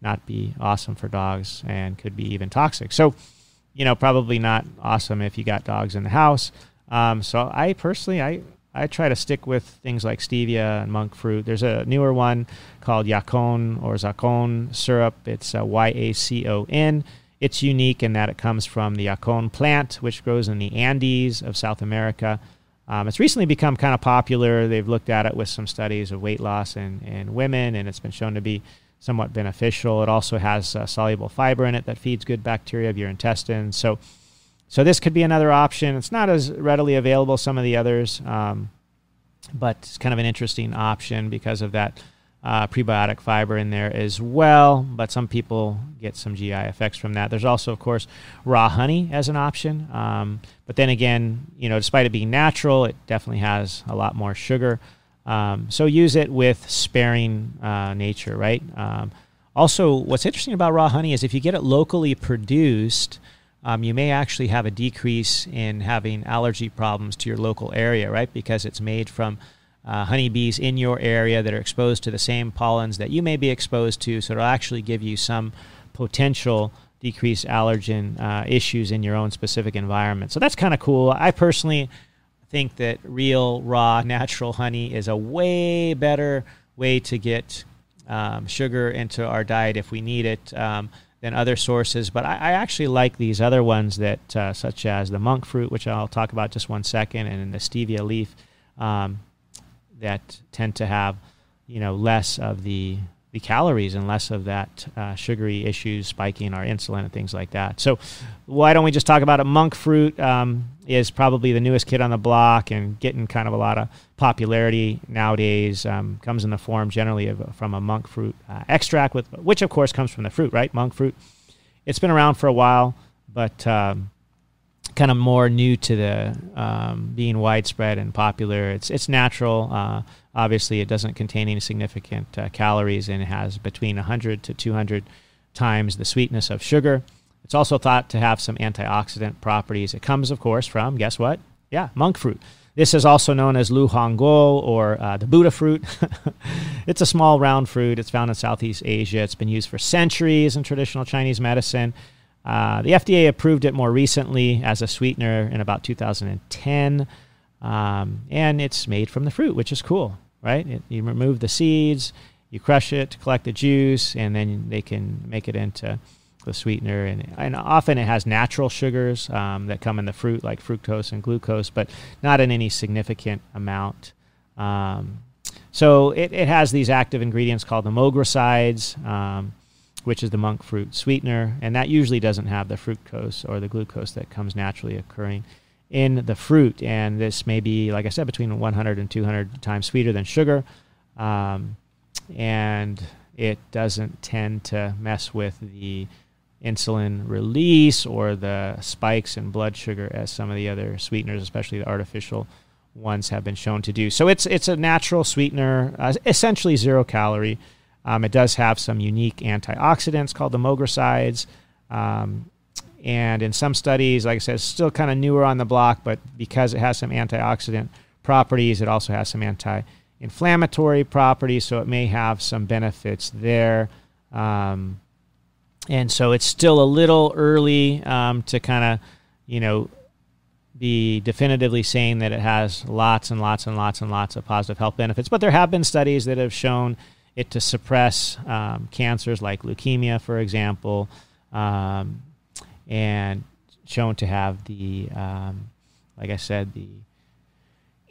not be awesome for dogs and could be even toxic. So, probably not awesome if you got dogs in the house. So I personally, I try to stick with things like stevia and monk fruit. There's a newer one called Yacon or Zacon syrup. It's Yacon. It's unique in that it comes from the Yacon plant, which grows in the Andes of South America. It's recently become kind of popular. They've looked at it with some studies of weight loss in women, and it's been shown to be somewhat beneficial. It also has soluble fiber in it that feeds good bacteria of your intestines. So this could be another option. It's not as readily available as some of the others, but it's kind of an interesting option because of that prebiotic fiber in there as well. But some people get some GI effects from that. There's also, of course, raw honey as an option. But then again, despite it being natural, it definitely has a lot more sugar. So use it with sparing nature, right? Also, what's interesting about raw honey is if you get it locally produced, you may actually have a decrease in having allergy problems to your local area, right? Because it's made from honeybees in your area that are exposed to the same pollens that you may be exposed to. So it'll actually give you some potential decreased allergen issues in your own specific environment. So that's kind of cool. I personally think that real, raw, natural honey is a way better way to get sugar into our diet if we need it than other sources. But I actually like these other ones that, such as the monk fruit, which I'll talk about just one second, and the stevia leaf, that tend to have, less of the calories and less of that sugary issues spiking our insulin and things like that. So why don't we just talk about it? Monk fruit is probably the newest kid on the block and getting kind of a lot of popularity nowadays. Comes in the form generally from a monk fruit extract, which of course comes from the fruit, right? Monk fruit. It's been around for a while, but kind of more new to the being widespread and popular. It's natural. Obviously, it doesn't contain any significant calories, and it has between 100 to 200 times the sweetness of sugar. It's also thought to have some antioxidant properties. It comes, of course, from, guess what? Yeah, monk fruit. This is also known as lu hongguo, or the Buddha fruit. It's a small round fruit. It's found in Southeast Asia. It's been used for centuries in traditional Chinese medicine. The FDA approved it more recently as a sweetener in about 2010, and it's made from the fruit, which is cool, right? You remove the seeds, you crush it to collect the juice, and then they can make it into the sweetener. And often it has natural sugars that come in the fruit, like fructose and glucose, but not in any significant amount. So it has these active ingredients called the omogrosides, which is the monk fruit sweetener, and that usually doesn't have the fructose or the glucose that comes naturally occurring in the fruit. And this may be, like I said, between 100 and 200 times sweeter than sugar, and it doesn't tend to mess with the insulin release or the spikes in blood sugar as some of the other sweeteners, especially the artificial ones, have been shown to do. So it's a natural sweetener, essentially 0 calorie. It does have some unique antioxidants called the omogrosides. And in some studies, like I said, it's still kind of newer on the block, but because it has some antioxidant properties, it also has some anti-inflammatory properties, so it may have some benefits there. And so it's still a little early to kind of, be definitively saying that it has lots and lots and lots and lots of positive health benefits. But there have been studies that have shown it to suppress cancers like leukemia, for example, and shown to have the, like I said, the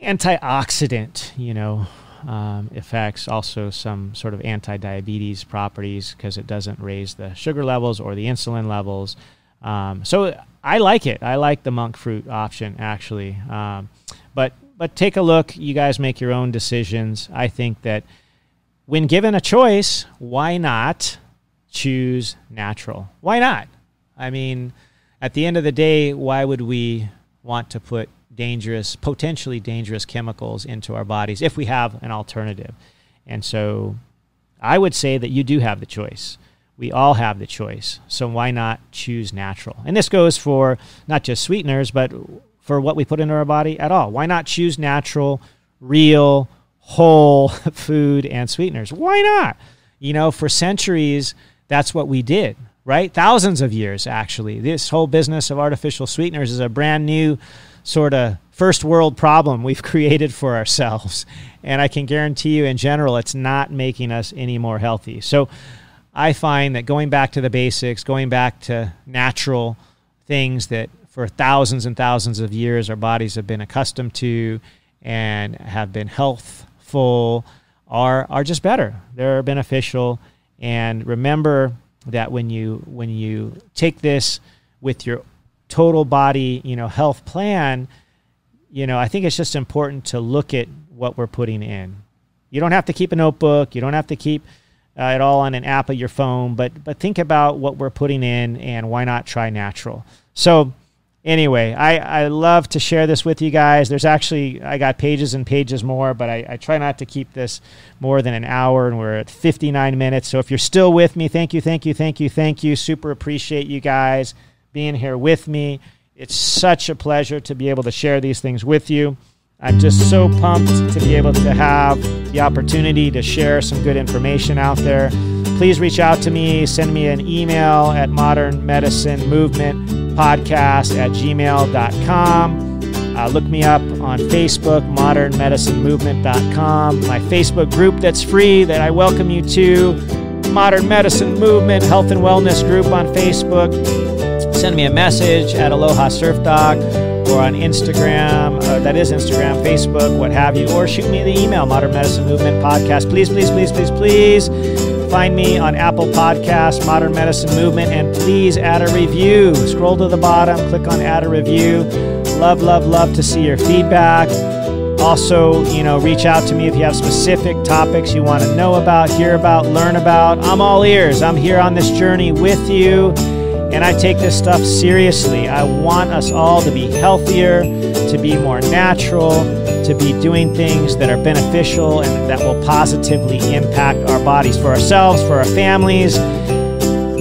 antioxidant, effects, also some sort of anti-diabetes properties because it doesn't raise the sugar levels or the insulin levels. So I like it. I like the monk fruit option, actually. But take a look. You guys make your own decisions. I think that when given a choice, why not choose natural? Why not? I mean, at the end of the day, why would we want to put potentially dangerous chemicals into our bodies if we have an alternative? And so I would say that you do have the choice. We all have the choice. So why not choose natural? And this goes for not just sweeteners, but for what we put into our body at all. Why not choose natural, real, whole food and sweeteners? Why not? For centuries, that's what we did, right? Thousands of years, actually. This whole business of artificial sweeteners is a brand new sort of first world problem we've created for ourselves. And I can guarantee you, in general, it's not making us any more healthy. So I find that going back to the basics, going back to natural things that for thousands and thousands of years our bodies have been accustomed to and have been healthful are just better. They're beneficial. And remember that when you take this with your total body, health plan, I think it's just important to look at what we're putting in. You don't have to keep a notebook. You don't have to keep it all on an app of your phone, but think about what we're putting in, and why not try natural? So anyway, I love to share this with you guys. I got pages and pages more, but I try not to keep this more than an hour, and we're at 59 minutes. So if you're still with me, thank you. Super appreciate you guys being here with me. It's such a pleasure to be able to share these things with you. I'm just so pumped to be able to have the opportunity to share some good information out there. Please reach out to me. Send me an email at modernmedicinemovementpodcast@gmail.com. Look me up on Facebook, modernmedicinemovement.com. My Facebook group that's free that I welcome you to, Modern Medicine Movement Health and Wellness Group on Facebook. Send me a message at Aloha Surf Dog, or on Instagram, that is Instagram, Facebook, what have you, or shoot me the email, Modern Medicine Movement Podcast. Please find me on Apple Podcasts, Modern Medicine Movement, and please add a review. Scroll to the bottom, click on add a review. Love to see your feedback. Also, reach out to me if you have specific topics you want to know about, hear about, learn about. I'm all ears. I'm here on this journey with you. And I take this stuff seriously. I want us all to be healthier, to be more natural, to be doing things that are beneficial and that will positively impact our bodies, for ourselves, for our families.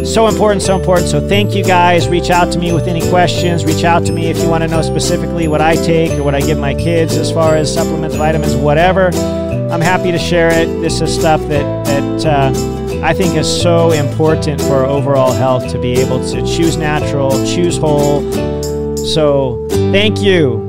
So important. So thank you guys. Reach out to me with any questions. Reach out to me if you want to know specifically what I take or what I give my kids as far as supplements, vitamins, whatever. I'm happy to share it. This is stuff that I think is so important for our overall health, to be able to choose natural, choose whole. So thank you.